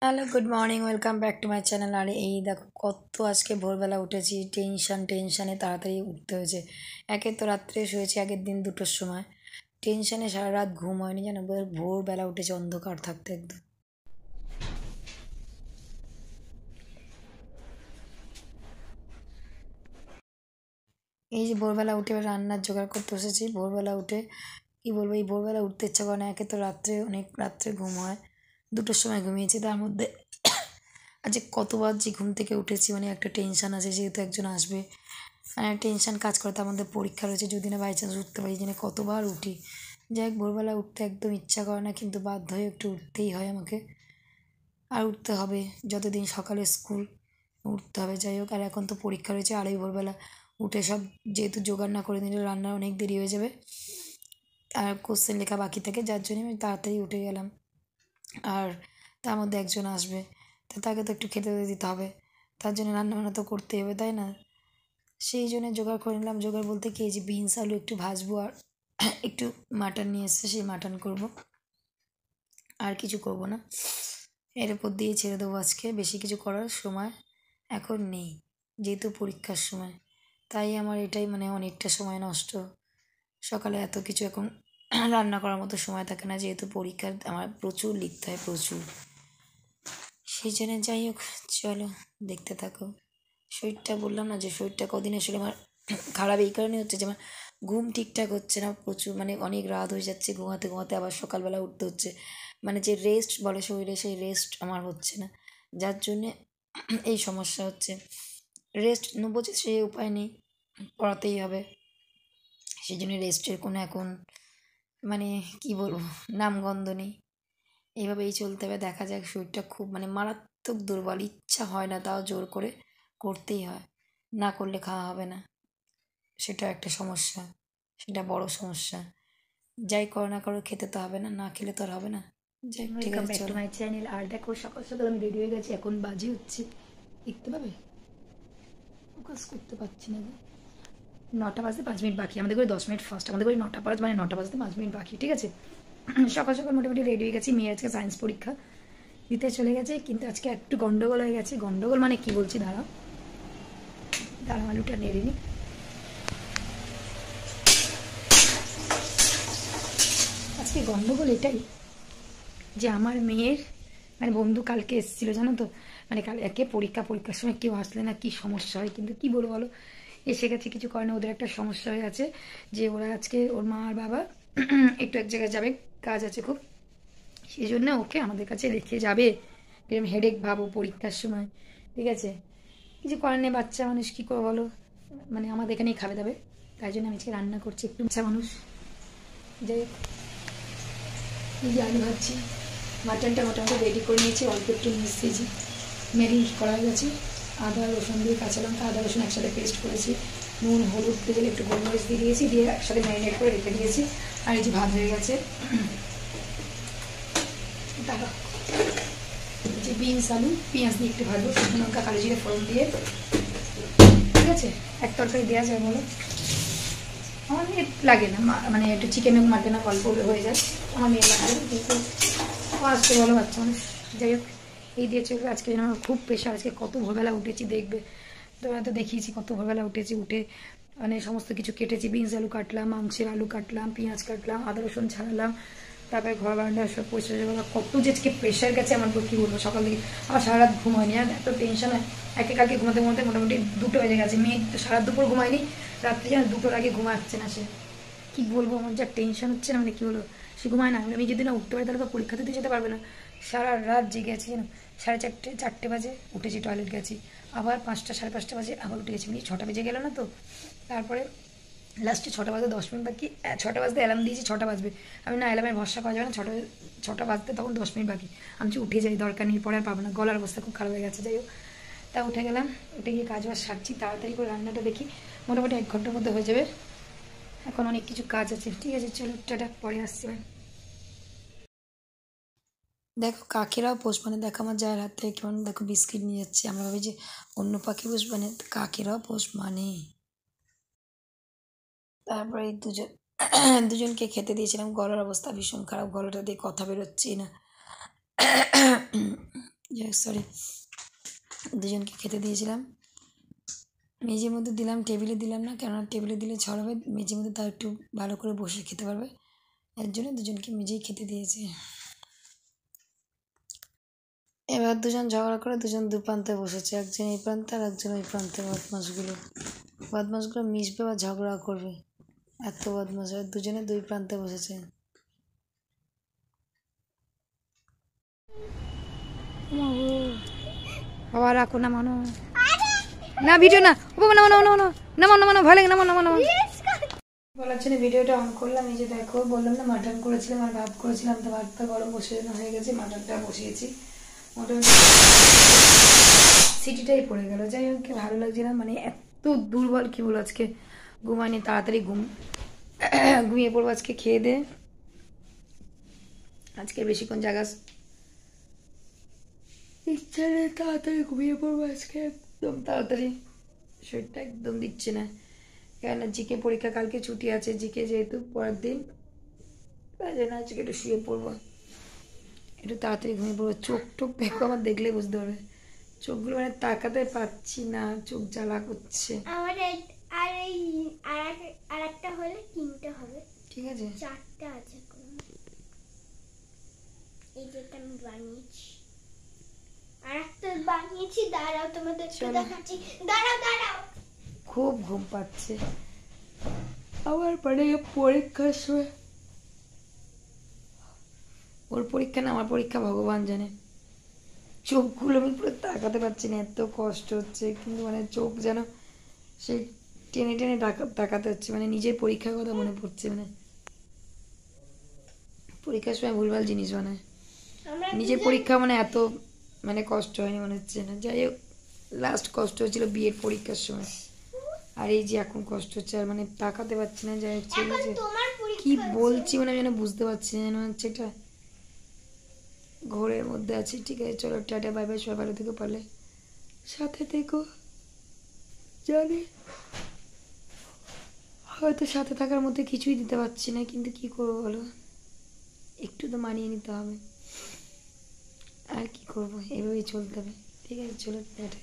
Hello, good morning, welcome back to my channel. আর এই দেখো কত আজকে ভোরবেলা উঠেছি, টেনশানে তাড়াতাড়ি উঠতে হয়েছে। একে তো রাত্রে শুয়েছি আগের দিন 2টোর সময়, টেনশানে সারা রাত ঘুম হয়নি জানো। ভোরবেলা উঠেছে অন্ধকার থাকতে একদম। এই যে ভোরবেলা উঠে এবার রান্নার জোগাড় করতে বসেছি। ভোরবেলা উঠে কী বলবো, এই ভোরবেলা উঠতে ইচ্ছা করে না। একে তো রাত্রে অনেক রাত্রে ঘুম হয়, 2টোর সময় ঘুমিয়েছি। তার মধ্যে আজকে কতবার যে ঘুম থেকে উঠেছি, মানে একটা টেনশান আছে যেহেতু একজন আসবে, মানে টেনশান কাজ করে। তার মধ্যে পরীক্ষা রয়েছে, যদি না বাই চান্স উঠতে পারি, জেনে কতবার উঠি। যাই হোক, ভোরবেলা উঠতে একদম ইচ্ছা করে না, কিন্তু বাধ্য হয়ে একটু উঠতেই হয় আমাকে। আর উঠতে হবে, যতদিন সকালে স্কুল উঠতে হবে। যাই হোক, আর এখন তো পরীক্ষা রয়েছে, আর এই ভোরবেলা উঠে সব যেহেতু জোগাড় না করে নিলে রান্নার অনেক দেরি হয়ে যাবে, আর কোশ্চেন লেখা বাকি থাকে, যার জন্য আমি তাড়াতাড়ি উঠে গেলাম। আর তার মধ্যে একজন আসবে, তা তাকে তো একটু খেতে দিতে হবে, তার জন্য রান্নাবান্না তো করতেই হবে, তাই না? সেই জন্য জোগাড় করে নিলাম। জোগাড় বলতে কি, এই যে বিনস আলু একটু ভাজবো, আর একটু মাটন নিয়ে এসছে, সেই মাটন করব, আর কিছু করব না। এর উপর দিয়ে ছেড়ে দেবো আজকে। বেশি কিছু করার সময় এখন নেই, যেহেতু পরীক্ষার সময়। তাই আমার এটাই মানে অনেকটা সময় নষ্ট। সকালে এত কিছু এখন রান্না করার মতো সময় থাকে না, যেহেতু পরীক্ষার আমার প্রচুর লিখতে হয়, প্রচুর। সেই জন্য যাই হোক, চলো দেখতে থাকো। শরীরটা বললাম না যে শরীরটা কদিন আসলে আমার খারাপ এই কারণে হচ্ছে যে আমার ঘুম ঠিকঠাক হচ্ছে না, প্রচুর মানে অনেক রাত হয়ে যাচ্ছে ঘুমাতে ঘুমাতে, আবার সকালবেলা উঠতে হচ্ছে। মানে যে রেস্ট বলে শরীরে, সেই রেস্ট আমার হচ্ছে না, যার জন্যে এই সমস্যা হচ্ছে। রেস্ট নেবো যে সে উপায় নেই, পড়াতেই হবে। সেই জন্য রেস্টের কোনো এখন মানে কি বলবো, নামগন্ধ নেই। এইভাবেই চলতে হবে, দেখা যাক। শরীরটা খুব মানে মারাত্মক দুর্বল, ইচ্ছা হয় না, তাও জোর করে করতেই হয়, না করলে খাওয়া হবে না। সেটা একটা সমস্যা, সেটা বড় সমস্যা। যাই করো না করো, খেতে তো হবে না, না খেলে তো আর হবে না। যাই হোক, ঠিক ওয়েলকাম আছে, ব্যাক টু চলো। মাই চ্যানেল। আর দেখো সকাল সকাল আমি রেডি হয়ে গেছি, এখন বাজে হচ্ছে, দেখতে পাবে, ফোকাস করতে পারছি না গো। 9টা বাজতে 5 মিনিট বাকি, আমাদের করে 10 মিনিট ফার্স্ট, আমাদের করে 9টা 5 মানে 9টা বাজতে 5 মিনিট বাকি, ঠিক আছে। সকাল সকাল মোটামুটি রেডি হয়ে গেছি, মেয়ে আজকে সায়েন্স পরীক্ষা দিতে চলে গেছে, কিন্তু আজকে একটু গন্ডগোল হয়ে গেছে। গন্ডগোল মানে কি বলছি, দাঁড়াও দাঁড়াও, আলুটা নেড়ে নি। আজকে গন্ডগোল এটাই যে আমার মেয়ের মানে বন্ধু কালকে এসেছিলো, জানো তো। মানে কাল একে পরীক্ষার সময় কেউ আসলে না কি সমস্যা হয়, কিন্তু কি বলবো বলো, এসে গেছে, কিছু করে না। ওদের একটা সমস্যা হয়ে আছে যে ওরা আজকে ওর মা আর বাবা একটু এক জায়গায় যাবে, কাজ আছে খুব, সেই জন্য ওকে আমাদের কাছে রেখে যাবে। এরকম হেডেক ভাবো পরীক্ষার সময়, ঠিক আছে। কিছু করার নেই, বাচ্চা মানুষ কী করে বলো, মানে আমাদের এখানেই খাবে দাবে। তাই জন্য আমি আজকে রান্না করছি, একটু বাচ্চা মানুষ। যাই হোক, এই যে আলু ভাজছি, মাটনটা মোটামুটি রেডি করে নিয়েছি, অল্প একটু মিশিয়েছি, ম্যারিনেট করা হয়ে গেছে। আদা রসুন দিয়ে, কাঁচা লঙ্কা আদা রসুন একসাথে পেস্ট করেছি, নুন হলুদ তেল একটু গোলমরিচ দিয়ে দিয়েছি, দিয়ে একসাথে ম্যারিনেট করে রেখে দিয়েছি। আর এই যে ভাত হয়ে গেছে, তারপর এই যে বিনস আলু পেঁয়াজ দিয়ে একটু ভাজবো, শুকনো লঙ্কা কালো জিরে ফোড়ন দিয়ে, ঠিক আছে। এক তরকারি দেওয়া যায় বলো, আমার মেয়ে লাগে না, মানে একটু চিকেন হোক মাটন হোক অল্প হয়ে যায়, আমার মেয়ে লাগে, কিন্তু আসতে বলো বাচ্চা মানুষ। যাই হোক, এই দিয়ে চলবে আজকে। যেন আমার খুব প্রেশার, আজকে কত ভোরবেলা উঠেছি দেখবে, তোমরা তো দেখিয়েছি কত ভোরবেলা উঠেছি। উঠে মানে সমস্ত কিছু কেটেছি, বিনস আলু কাটলাম, মাংসের আলু কাটলাম, পেঁয়াজ কাটলাম, আদা রসুন ছাড়ালাম, তারপরে ঘর বারান্দা সব পরিষ্কার করা, কত যে আজকে প্রেশার গেছে আমার, কী বলবো। সকাল থেকে আবার সারা রাত ঘুম হয়নি, আর এত টেনশন হয়। একে কালকে ঘুমাতে ঘুমাতে মোটামুটি 2টো বেজে গেছে, মেয়ে সারা দুপুর ঘুমায়নি, রাত্রে যেন 2টোর আগে ঘুমাচ্ছে না সে। কি বলবো, আমার যা টেনশন হচ্ছে না, মানে কি বলবো। সে ঘুমায় না, আমি যদি না উঠতে পারি তাহলে তো পরীক্ষা দিতে যেতে পারবে না। সারা রাত জেগে আছি যেন, 4:30 বাজে উঠেছি, টয়লেট গেছি, আবার 5টা 5:30 বাজে আবার উঠে গেছি, মানে 6টা বেজে গেল না তো। তারপরে লাস্টে 6টা বাজতে 10 মিনিট বাকি, 6টা বাজতে অ্যালার্ম দিয়েছি, 6টা বাজবে। আমি না, অ্যালার্মের ভরসা করা যাবে না, ছটা বাজতে তখন 10 মিনিট বাকি। আমি যে উঠে যাই, দরকার নেই, পরে আর পাবো না, গলার অবস্থা খুব খারাপ হয়ে গেছে। যাই হোক, তা উঠে গেলাম, উঠে গিয়ে কাজ বাজ সারছি, তাড়াতাড়ি করে রান্নাটা দেখি, মোটামুটি 1 ঘন্টার মধ্যে হয়ে যাবে। এখন অনেক কিছু কাজ আছে, ঠিক আছে, চলো টাটা, পরে আসছি ভাই। দেখো কাকেরাও পোষ মানে, দেখো আমার যার হাত থেকে কেমন দেখো বিস্কিট নিয়ে যাচ্ছে, আমরা ভাবি যে অন্য পাখি পোষ মানে, কাকেরাও পোষ মানে। তারপরে এই দুজনকে খেতে দিয়েছিলাম, গলার অবস্থা ভীষণ খারাপ, গলাটা দিয়ে কথা বেরোচ্ছেই না। যাই সরি, দুজনকে খেতে দিয়েছিলাম। মেঝের মধ্যে দিলাম, টেবিলে দিলাম না, কেননা টেবিলে দিলে ছড়াবে, মেঝের মধ্যে তাও একটু ভালো করে বসে খেতে পারবে, এর জন্য দুজনকে মেঝেই খেতে দিয়েছি। এবার দুজন ঝগড়া করে দুজন দু প্রান্তে বসেছে, একজন এই প্রান্তে আর একজন ওই প্রান্তে। বদমাসগুলো মিশবে বা ঝগড়া করবে, এত বদমাস। আর দুজনে দুই প্রান্তে বসেছে। বাবা রাখো না, মানো না ভিডিও না, ও বাবা নামো নামো নামো নামো নামো নামো, ভয় লাগে, নামো নামো নামো। বলার জন্য ভিডিওটা অন করলাম। এই যে দেখো, বললাম না মাটন করেছিলাম আর ভাত করেছিলাম, তো ভাতটা গরম হয়ে গেছে, মাটনটা বসিয়েছি। মোটামুটি সিটিটাই পড়ে গেল। যাই হোক, কি ভালো লাগছে না, মানে এত দুর্বল, কি বলো, আজকে ঘুমায়নি, তাড়াতাড়ি ঘুমিয়ে পড়বো আজকে খেয়ে দে। আজকে বেশিক্ষণ জায়গা ইচ্ছা নেই, তাড়াতাড়ি ঘুমিয়ে পড়বো আজকে একদম তাড়াতাড়ি। শরীরটা একদম দিচ্ছে না, কেননা জিকে পরীক্ষা, কালকে ছুটি আছে জিকে যেহেতু পরের দিন, তাই জন্য আজকে একটু শুয়ে পড়বো, একটু তাড়াতাড়ি ঘুমিয়ে পড়বো। চোখ টোক দেখো, আমার দেখলে বুঝতে পারবে, চোখগুলো মানে তাকাতে পারছি না, চোখ জ্বালা করছে। আর একটা হলে 3টে হবে, ঠিক আছে, 4টে আছে। এই যেটা আমি বানিয়েছি, আর একটা বানিয়েছি, দাঁড়াও তোমাদের দেখাচ্ছি, দাঁড়াও। খুব ঘুম পাচ্ছে আমার, মানে পরীক্ষার সময়, ওর পরীক্ষা না আমার পরীক্ষা, ভগবান জানে। চোখগুলো আমি পুরো তাকাতে পারছি না, এত কষ্ট হচ্ছে, কিন্তু মানে চোখ যেন সেই টেনে টেনে তাকাতে হচ্ছে, মানে নিজের পরীক্ষার কথা মনে পড়ছে, মানে পরীক্ষার সময় ভুলভাল জিনিস বানায়। নিজের পরীক্ষা মানে এত মানে কষ্ট হয়নি মনে হচ্ছে না। যাই হোক, লাস্ট কষ্ট হচ্ছিল বিয়ের পরীক্ষার সময়, আর এই যে এখন কষ্ট হচ্ছে, আর মানে তাকাতে পারছি না। যাই হচ্ছে কি বলছি, মানে আমি যেন বুঝতে পারছি না, যেন হচ্ছে একটা ঘোরের মধ্যে আছি। ঠিক আছে, চলো টাটা, বাই বাই, সবাই ভালো থেকো, পারলে সাথে থেকো। জানি হয়তো সাথে থাকার মধ্যে কিছুই দিতে পারছি না, কিন্তু কি করবো বলো, একটু তো মানিয়ে নিতে হবে, আর কি করবো, এভাবেই চলতে হবে। ঠিক আছে, চলো টাটা।